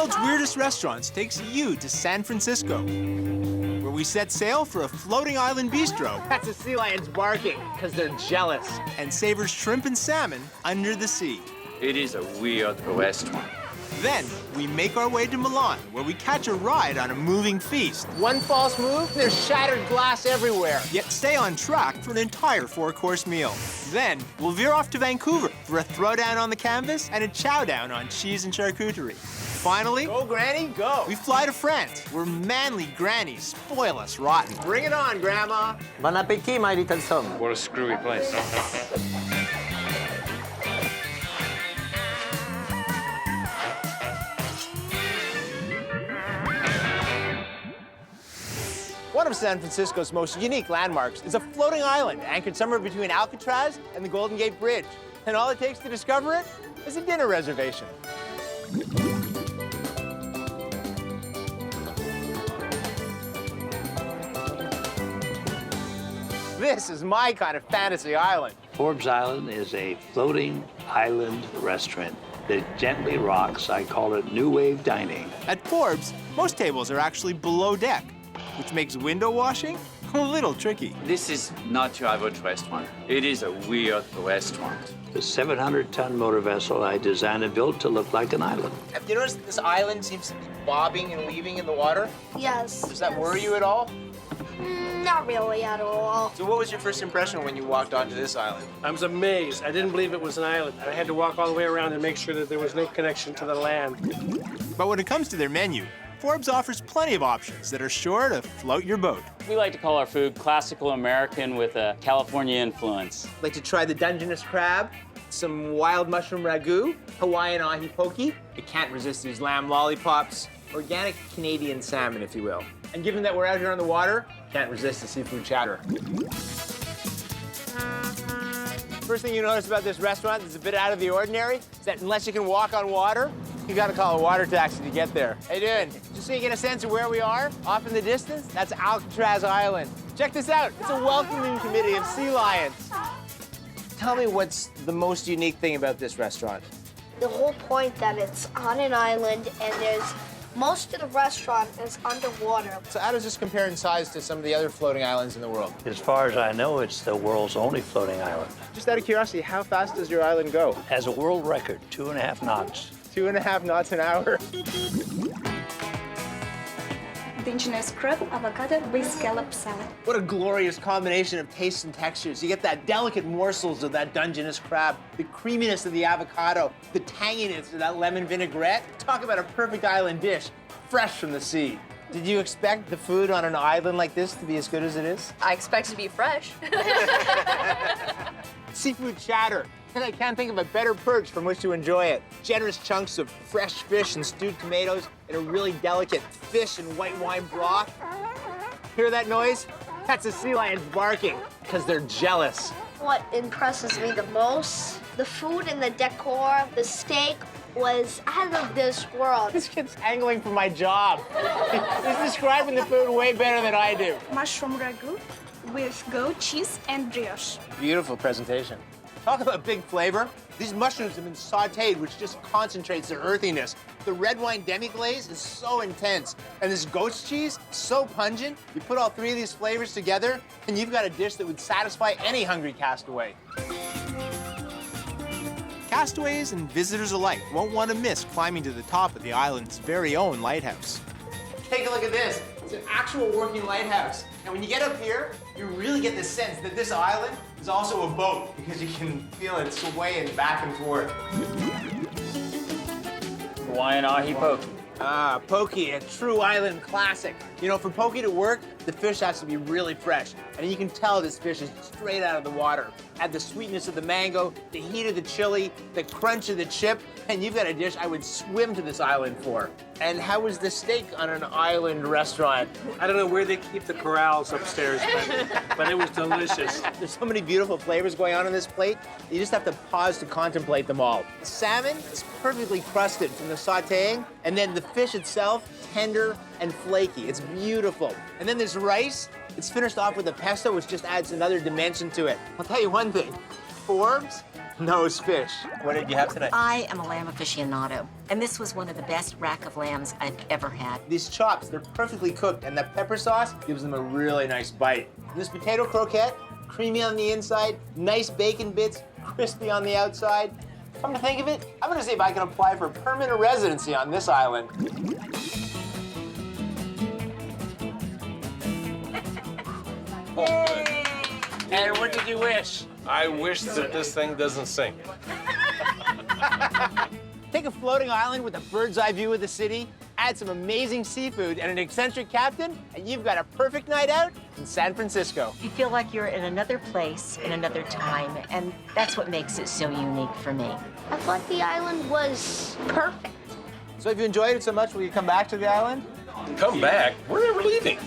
world's weirdest restaurants takes you to San Francisco, where we set sail for a floating island bistro. That's the sea lions barking, because they're jealous. And savors shrimp and salmon under the sea. It is a weird restaurant. Then we make our way to Milan, where we catch a ride on a moving feast. One false move, there's shattered glass everywhere. Yet stay on track for an entire 4-course meal. Then we'll veer off to Vancouver for a throwdown on the canvas and a chow-down on cheese and charcuterie. Finally, Go, Granny, go. we fly to France, where manly grannies spoil us rotten. Bring it on, Grandma. Bon appétit, my little son. What a screwy place. One of San Francisco's most unique landmarks is a floating island anchored somewhere between Alcatraz and the Golden Gate Bridge. And all it takes to discover it is a dinner reservation. This is my kind of fantasy island. Forbes Island is a floating island restaurant that gently rocks. I call it new wave dining. At Forbes, most tables are actually below deck, which makes window washing a little tricky. This is not your average restaurant. It is a weird restaurant. The 700-ton motor vessel I designed and built to look like an island. Have you noticed this island seems to be bobbing and weaving in the water? Yes. Does that worry you at all? Not really at all. So what was your first impression when you walked onto this island? I was amazed. I didn't believe it was an island. I had to walk all the way around and make sure that there was no connection to the land. But when it comes to their menu, Forbes offers plenty of options that are sure to float your boat. We like to call our food classical American with a California influence. Like to try the Dungeness crab, some wild mushroom ragu, Hawaiian ahi poke. You can't resist these lamb lollipops, organic Canadian salmon, if you will. And given that we're out here on the water, can't resist the seafood chatter. First thing you notice about this restaurant that's a bit out of the ordinary is that unless you can walk on water, you gotta call a water taxi to get there. How you doing? Just so you get a sense of where we are, off in the distance, that's Alcatraz Island. Check this out. It's a welcoming committee of sea lions. Tell me what's the most unique thing about this restaurant? The whole point that it's on an island and most of the restaurant is underwater. So how does this compare in size to some of the other floating islands in the world? As far as I know, it's the world's only floating island. Just out of curiosity, how fast does your island go? Has a world record, 2.5 knots. 2.5 knots an hour. Indigenous crab, avocado with scallop salad. What a glorious combination of tastes and textures. You get that delicate morsels of that Dungeness crab, the creaminess of the avocado, the tanginess of that lemon vinaigrette. Talk about a perfect island dish, fresh from the sea. Did you expect the food on an island like this to be as good as it is? I expect it to be fresh. Seafood chatter. And I can't think of a better perch from which to enjoy it. Generous chunks of fresh fish and stewed tomatoes and a really delicate fish and white wine broth. Hear that noise? That's the sea lions barking, because they're jealous. What impresses me the most, the food and the decor, the steak was out of this world. This kid's angling for my job. He's describing the food way better than I do. Mushroom ragu with goat cheese and brioche. Beautiful presentation. Talk about big flavor. These mushrooms have been sauteed, which just concentrates their earthiness. The red wine demi-glaze is so intense, and this goat's cheese, so pungent. You put all three of these flavors together, and you've got a dish that would satisfy any hungry castaway. Castaways and visitors alike won't want to miss climbing to the top of the island's very own lighthouse. Take a look at this. It's an actual working lighthouse. And when you get up here, you really get the sense that this island is also a boat, because you can feel it swaying back and forth. Hawaiian ahi poke. Ah, poke, a true island classic. You know, for poke to work, the fish has to be really fresh. And you can tell this fish is straight out of the water. Add the sweetness of the mango, the heat of the chili, the crunch of the chip, and you've got a dish I would swim to this island for. And how was the steak on an island restaurant? I don't know where they keep the corrals upstairs, but it was delicious. There's so many beautiful flavors going on this plate, you just have to pause to contemplate them all. The salmon is perfectly crusted from the sauteing, and then the fish itself, tender and flaky. It's beautiful. And then there's rice. It's finished off with a pesto, which just adds another dimension to it. I'll tell you one thing. Forbes nose fish. What did you have tonight? I am a lamb aficionado, and this was one of the best rack of lambs I've ever had. These chops, they're perfectly cooked, and that pepper sauce gives them a really nice bite. This potato croquette, creamy on the inside, nice bacon bits, crispy on the outside. Come to think of it, I'm gonna see if I can apply for permanent residency on this island. Yay! And what did you wish? I wish that this thing doesn't sink. Take a floating island with a bird's eye view of the city, add some amazing seafood and an eccentric captain, and you've got a perfect night out in San Francisco. You feel like you're in another place, in another time, and that's what makes it so unique for me. I thought the island was perfect. So if you enjoyed it so much, will you come back to the island? Come back? We're never leaving.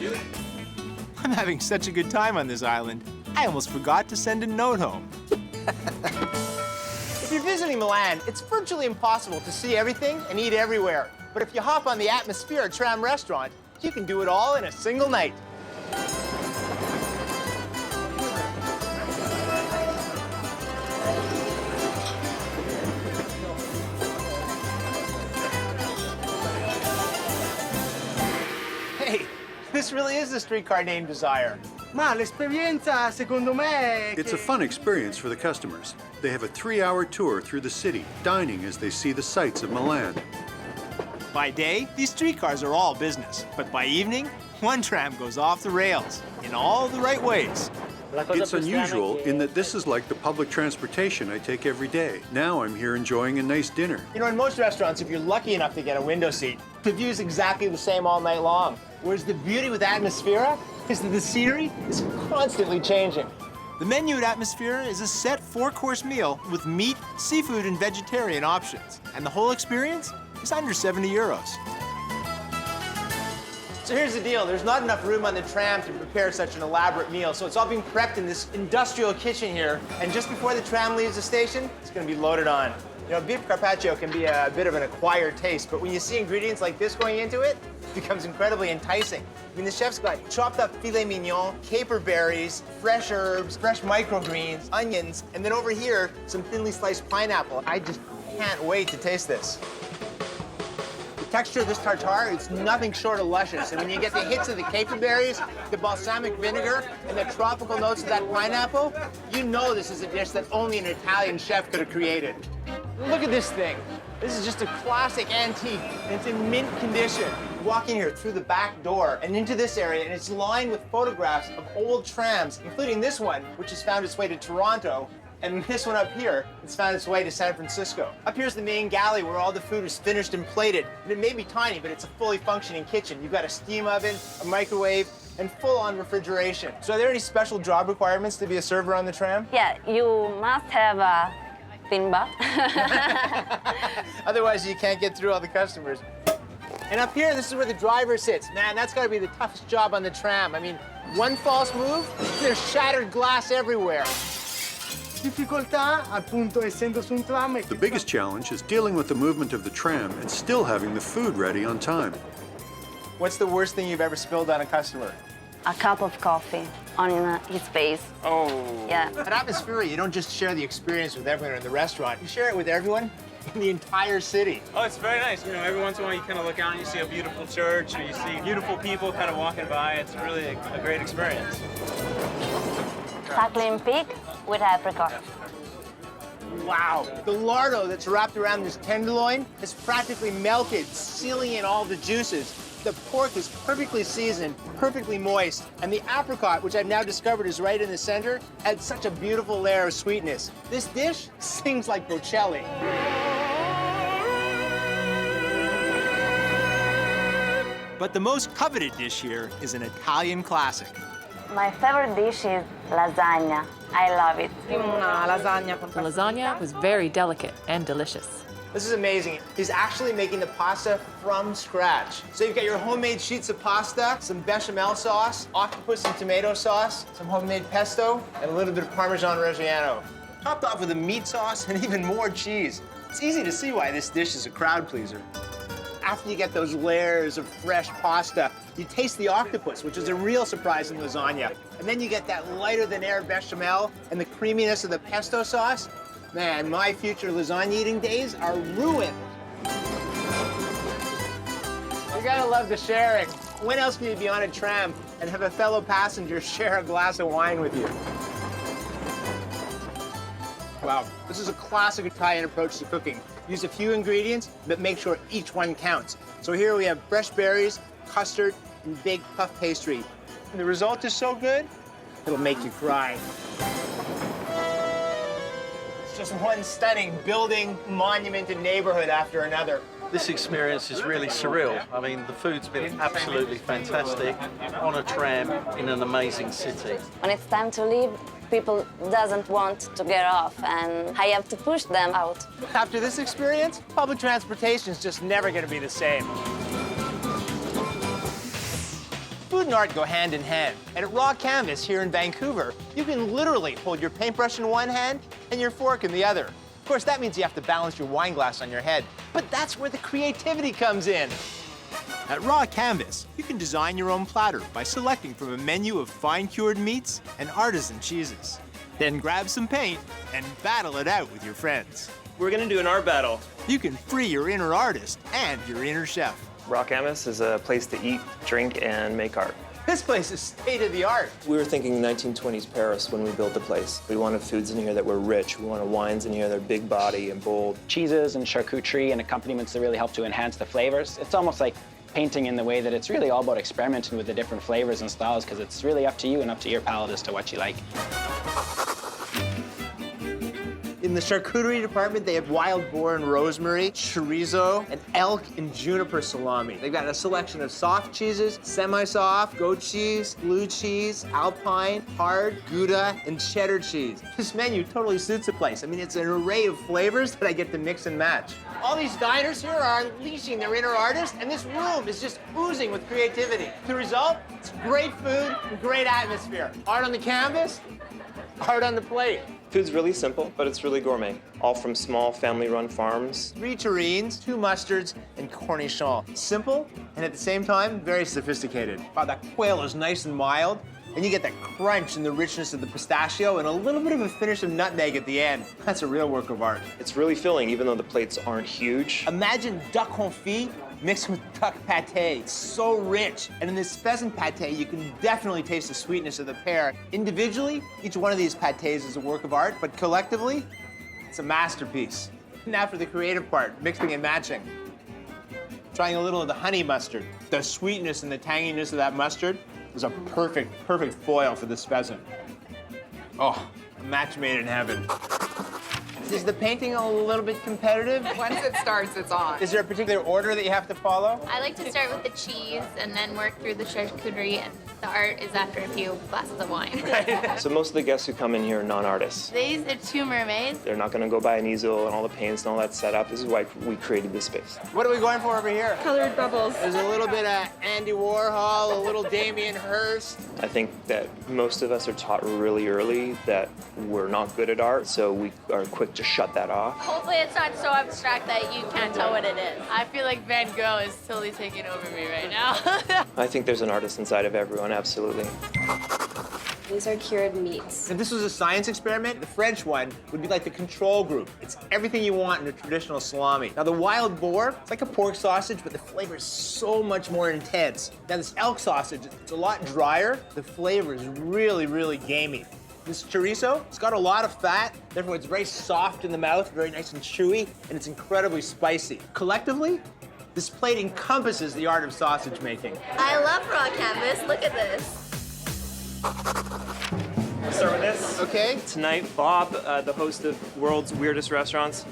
I'm having such a good time on this island, I almost forgot to send a note home. If you're visiting Milan, it's virtually impossible to see everything and eat everywhere. But if you hop on the Atmosphere tram restaurant, you can do it all in a single night. Hey, this really is the streetcar named Desire. Ma l'esperienza secondo me è It's a fun experience for the customers. They have a 3-hour tour through the city, dining as they see the sights of Milan. By day, these streetcars are all business, but by evening, one tram goes off the rails in all the right ways. It's unusual in that this is like the public transportation I take every day. Now I'm here enjoying a nice dinner. You know, in most restaurants, if you're lucky enough to get a window seat, the view's exactly the same all night long. Whereas the beauty with Atmosphere is that the scenery is constantly changing. The menu at Atmosphere is a set 4-course meal with meat, seafood, and vegetarian options. And the whole experience is under 70 euros. So here's the deal. There's not enough room on the tram to prepare such an elaborate meal, so it's all being prepped in this industrial kitchen here. And just before the tram leaves the station, it's going to be loaded on. You know, beef carpaccio can be a bit of an acquired taste, but when you see ingredients like this going into it, it becomes incredibly enticing. I mean, the chef's got chopped up filet mignon, caper berries, fresh herbs, fresh microgreens, onions, and then over here, some thinly sliced pineapple. I just can't wait to taste this. The texture of this tartare, it's nothing short of luscious. And when you get the hits of the caper berries, the balsamic vinegar, and the tropical notes of that pineapple, you know this is a dish that only an Italian chef could have created. Look at this thing. This is just a classic antique, and it's in mint condition. You walk in here through the back door and into this area, and it's lined with photographs of old trams, including this one, which has found its way to Toronto, and this one up here, it's found its way to San Francisco. Up here's the main galley where all the food is finished and plated. And it may be tiny, but it's a fully functioning kitchen. You've got a steam oven, a microwave, and full-on refrigeration. So are there any special job requirements to be a server on the tram? Yeah, you must have a timba. Otherwise, you can't get through all the customers. And up here, this is where the driver sits. Man, that's got to be the toughest job on the tram. I mean, one false move, there's shattered glass everywhere. difficoltà, appunto, essendo su un tram. The biggest challenge is dealing with the movement of the tram and still having the food ready on time. What's the worst thing you've ever spilled on a customer? A cup of coffee on his face. Oh. Yeah. At Atmosphere, you don't just share the experience with everyone in the restaurant. You share it with everyone in the entire city. Oh, it's very nice. You know, every once in a while you kind of look out and you see a beautiful church or you see beautiful people kind of walking by. It's really a great experience. Suckling pig with apricot. Wow. The lardo that's wrapped around this tenderloin is practically melted, sealing in all the juices. The pork is perfectly seasoned, perfectly moist, and the apricot, which I've now discovered is right in the center, adds such a beautiful layer of sweetness. This dish sings like Rochelle. But the most coveted dish here is an Italian classic. My favorite dish is lasagna. I love it. The lasagna was very delicate and delicious. This is amazing. He's actually making the pasta from scratch. So you've got your homemade sheets of pasta, some bechamel sauce, octopus and tomato sauce, some homemade pesto, and a little bit of Parmesan Reggiano. Topped off with a meat sauce and even more cheese. It's easy to see why this dish is a crowd pleaser. After you get those layers of fresh pasta, you taste the octopus, which is a real surprise in lasagna. And then you get that lighter-than-air bechamel and the creaminess of the pesto sauce. Man, my future lasagna eating days are ruined. You gotta love the sharing. When else can you be on a tram and have a fellow passenger share a glass of wine with you? Wow, this is a classic Italian approach to cooking. Use a few ingredients, but make sure each one counts. So here we have fresh berries, custard, and baked puff pastry. And the result is so good, it'll make you cry. It's just one stunning building, monument, and neighborhood after another. This experience is really surreal. I mean, the food's been absolutely fantastic on a tram in an amazing city. When it's time to leave, people doesn't want to get off, and I have to push them out. After this experience, public transportation is just never going to be the same. Food and art go hand in hand. And at Raw Canvas here in Vancouver, you can literally hold your paintbrush in one hand and your fork in the other. Of course, that means you have to balance your wine glass on your head. But that's where the creativity comes in. At Raw Canvas, you can design your own platter by selecting from a menu of fine-cured meats and artisan cheeses. Then grab some paint and battle it out with your friends. We're gonna do an art battle. You can free your inner artist and your inner chef. Raw Canvas is a place to eat, drink, and make art. This place is state-of-the-art. We were thinking 1920s Paris when we built the place. We wanted foods in here that were rich. We wanted wines in here that are big body and bold. Cheeses and charcuterie and accompaniments that really help to enhance the flavors. It's almost like painting in the way that it's really all about experimenting with the different flavors and styles, because it's really up to you and up to your palate as to what you like. In the charcuterie department, they have wild boar and rosemary, chorizo, and elk and juniper salami. They've got a selection of soft cheeses, semi-soft, goat cheese, blue cheese, alpine, hard, Gouda, and cheddar cheese. This menu totally suits the place. I mean, it's an array of flavors that I get to mix and match. All these diners here are unleashing their inner artist, and this room is just oozing with creativity. The result? It's great food and great atmosphere. Art on the canvas, art on the plate. Food's really simple, but it's really gourmet. All from small family-run farms. 3 terrines, 2 mustards, and cornichons. Simple, and at the same time, very sophisticated. Wow, that quail is nice and mild, and you get that crunch and the richness of the pistachio and a little bit of a finish of nutmeg at the end. That's a real work of art. It's really filling, even though the plates aren't huge. Imagine duck confit mixed with duck pate. It's so rich. And in this pheasant pate, you can definitely taste the sweetness of the pear. Individually, each one of these pates is a work of art, but collectively, it's a masterpiece. Now for the creative part, mixing and matching. Trying a little of the honey mustard. The sweetness and the tanginess of that mustard is a perfect foil for this pheasant. Oh, a match made in heaven. Is the painting a little bit competitive? Once it starts, it's on. Is there a particular order that you have to follow? I like to start with the cheese and then work through the charcuterie, and the art is after a few glasses of wine. So most of the guests who come in here are non-artists. These are 2 mermaids. They're not going to go buy an easel and all the paints and all that setup. This is why we created this space. What are we going for over here? Colored bubbles. There's a little bit of Andy Warhol, a little Damien Hirst. I think that most of us are taught really early that we're not good at art, so we are quick to shut that off. Hopefully it's not so abstract that you can't tell what it is. I feel like Van Gogh is totally taking over me right now. I think there's an artist inside of everyone, absolutely. These are cured meats. If this was a science experiment, the French one would be like the control group. It's everything you want in a traditional salami. Now, the wild boar, it's like a pork sausage, but the flavor is so much more intense. Now, this elk sausage, it's a lot drier. The flavor is really gamey. This chorizo, it's got a lot of fat, therefore it's very soft in the mouth, very nice and chewy, and it's incredibly spicy. Collectively, this plate encompasses the art of sausage making. I love Raw Canvas. Look at this. We'll start with this. Okay. Tonight, Bob, the host of World's Weirdest Restaurants,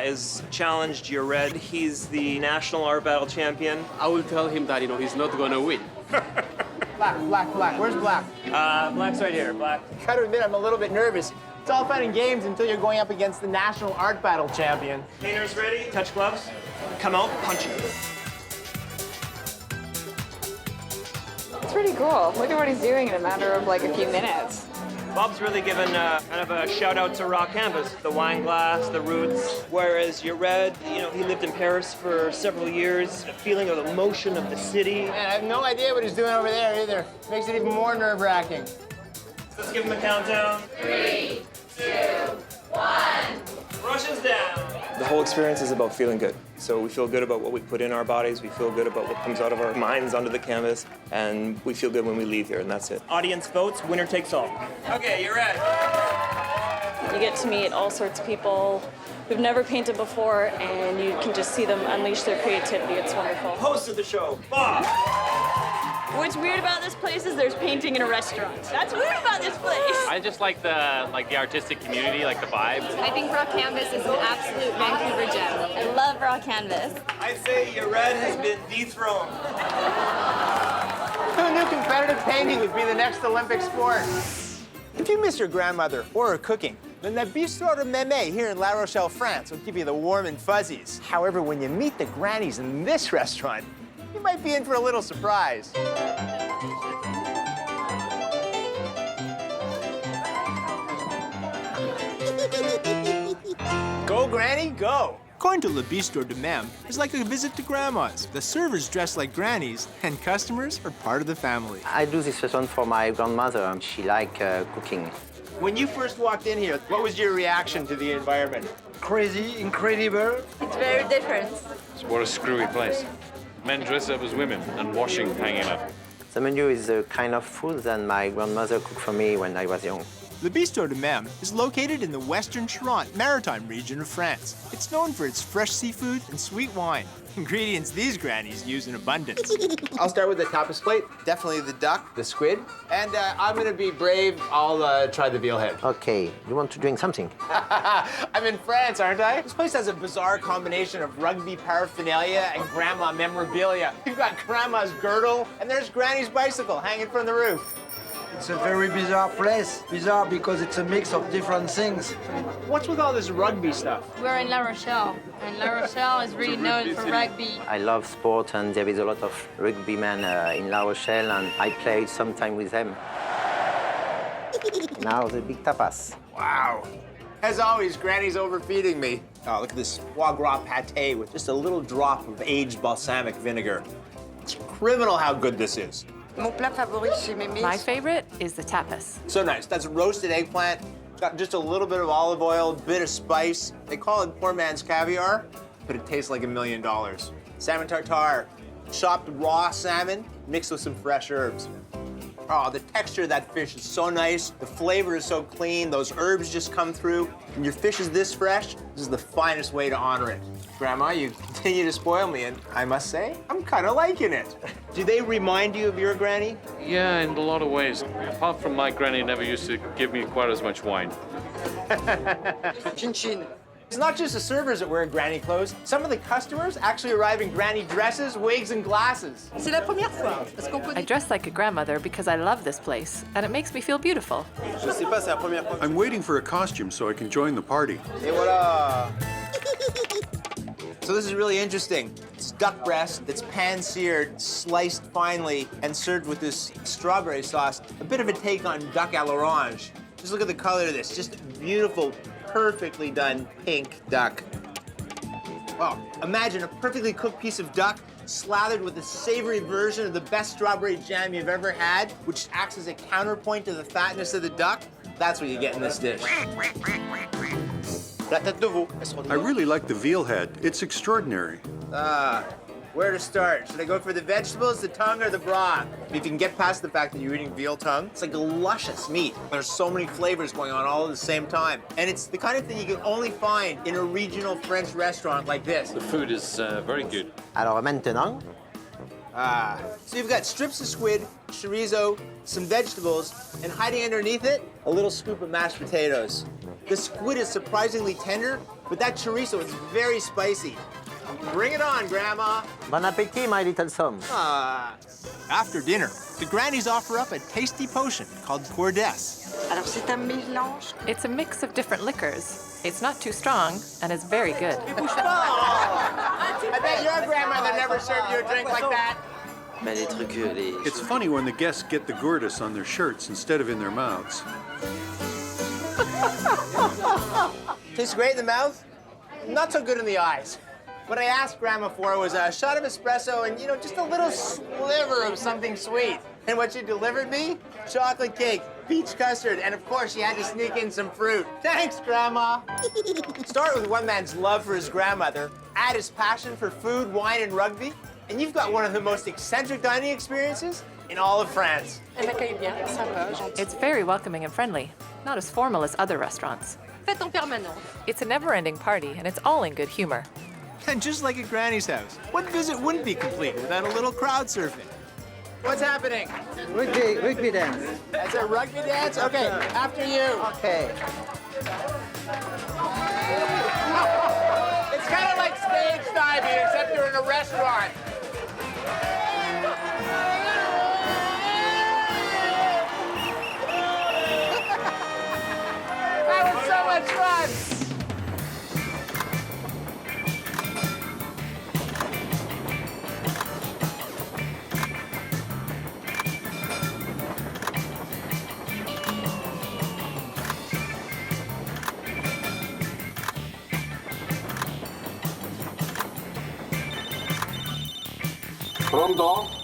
is challenged Jared. He's the National Art Battle champion. I will tell him that, he's not going to win. Black. Where's Black? Black's right here, Black. I gotta admit, I'm a little bit nervous. It's all fun and games until you're going up against the National Art Battle champion. Painters ready? Touch gloves. Come out, punch it. It's pretty cool. Look at what he's doing in a matter of like a few minutes. Bob's really given kind of a shout out to Raw Canvas, the wine glass, the roots. Whereas Jared, he lived in Paris for several years, a feeling of the motion of the city. Man, I have no idea what he's doing over there either. Makes it even more nerve-wracking. Let's give him a countdown. 3, 2, 1. whole experience is about feeling good. So we feel good about what we put in our bodies, we feel good about what comes out of our minds onto the canvas, and we feel good when we leave here, and that's it. Audience votes, winner takes all. Okay, you're ready. You get to meet all sorts of people who've never painted before, and you can just see them unleash their creativity. It's wonderful. Host of the show, Bob. What's weird about this place is there's painting in a restaurant. That's weird about this place. I just like the artistic community, like the vibe. I think raw canvas is an absolute Vancouver gem. I love raw canvas. I say your red has been dethroned. Who knew competitive painting would be the next Olympic sport? If you miss your grandmother or her cooking, then the Bistro de Mémé here in La Rochelle, France will give you the warm and fuzzies. However, when you meet the grannies in this restaurant, you might be in for a little surprise. Go, Granny, go! Going to Le Bistro de Mem is like a visit to grandma's. The servers dress like grannies, and customers are part of the family. I do this restaurant for my grandmother. She likes cooking. When you first walked in here, what was your reaction to the environment? Crazy, incredible. It's very different. What a screwy place. Men dress up as women and washing hanging up. The menu is the kind of food that my grandmother cooked for me when I was young. Le Bistro de Mem is located in the western Charente maritime region of France. It's known for its fresh seafood and sweet wine, ingredients these grannies use in abundance. I'll start with the tapas plate. Definitely the duck, the squid. And I'm gonna be brave. I'll try the veal head. Okay, you want to drink something? I'm in France, aren't I? This place has a bizarre combination of rugby paraphernalia and grandma memorabilia. You've got grandma's girdle, and there's Granny's bicycle hanging from the roof. It's a very bizarre place. Bizarre because it's a mix of different things. What's with all this rugby stuff? We're in La Rochelle, and La Rochelle is really known for rugby. I love sport, and there is a lot of rugby men in La Rochelle, and I played some time with them. Now the big tapas. Wow. As always, Granny's overfeeding me. Oh, look at this foie gras pate with just a little drop of aged balsamic vinegar. It's criminal how good this is. My favorite is the tapas. So nice. That's roasted eggplant. Got just a little bit of olive oil, a bit of spice. They call it poor man's caviar, but it tastes like $1 million. Salmon tartare, chopped raw salmon mixed with some fresh herbs. Oh, the texture of that fish is so nice. The flavor is so clean. Those herbs just come through. When your fish is this fresh, this is the finest way to honor it. Grandma, you continue to spoil me, and I must say, I'm kind of liking it. Do they remind you of your granny? Yeah, in a lot of ways. Apart from my granny never used to give me quite as much wine. Chin chin. It's not just the servers that wear granny clothes. Some of the customers actually arrive in granny dresses, wigs, and glasses. I dress like a grandmother because I love this place, and it makes me feel beautiful. I'm waiting for a costume so I can join the party. Hey, what up? So this is really interesting. It's duck breast that's pan-seared, sliced finely, and served with this strawberry sauce. A bit of a take on duck à l'orange. Just look at the color of this. Just beautiful, perfectly done pink duck. Wow, imagine a perfectly cooked piece of duck slathered with a savory version of the best strawberry jam you've ever had, which acts as a counterpoint to the fatness of the duck. That's what you get in this dish. I really like the veal head. It's extraordinary. Where to start? Should I go for the vegetables, the tongue, or the broth? If you can get past the fact that you're eating veal tongue, it's like a luscious meat. There's so many flavors going on all at the same time. And it's the kind of thing you can only find in a regional French restaurant like this. The food is very good. Alors maintenant? So you've got strips of squid, chorizo, some vegetables, and hiding underneath it, a little scoop of mashed potatoes. The squid is surprisingly tender, but that chorizo is very spicy. Bring it on, Grandma. Bon appétit, my little son. After dinner, the grannies offer up a tasty potion called quirkiest. It's a mix of different liquors. It's not too strong, and it's very good. I bet your grandmother never served you a drink like that. It's funny when the guests get the gourdess on their shirts instead of in their mouths. Tastes great in the mouth, not so good in the eyes. What I asked Grandma for was a shot of espresso and, just a little sliver of something sweet. And what she delivered me? Chocolate cake. peach custard, and of course, you had to sneak in some fruit. Thanks, Grandma. Start with one man's love for his grandmother, add his passion for food, wine, and rugby, and you've got one of the most eccentric dining experiences in all of France. It's very welcoming and friendly, not as formal as other restaurants. It's a never-ending party, and it's all in good humor. And just like at Granny's house, what visit wouldn't be complete without a little crowd surfing? What's happening? Rugby dance. That's a rugby dance? Okay, after you. Okay. It's kind of like stage diving, except you're in a restaurant. That was so much fun. Pronto?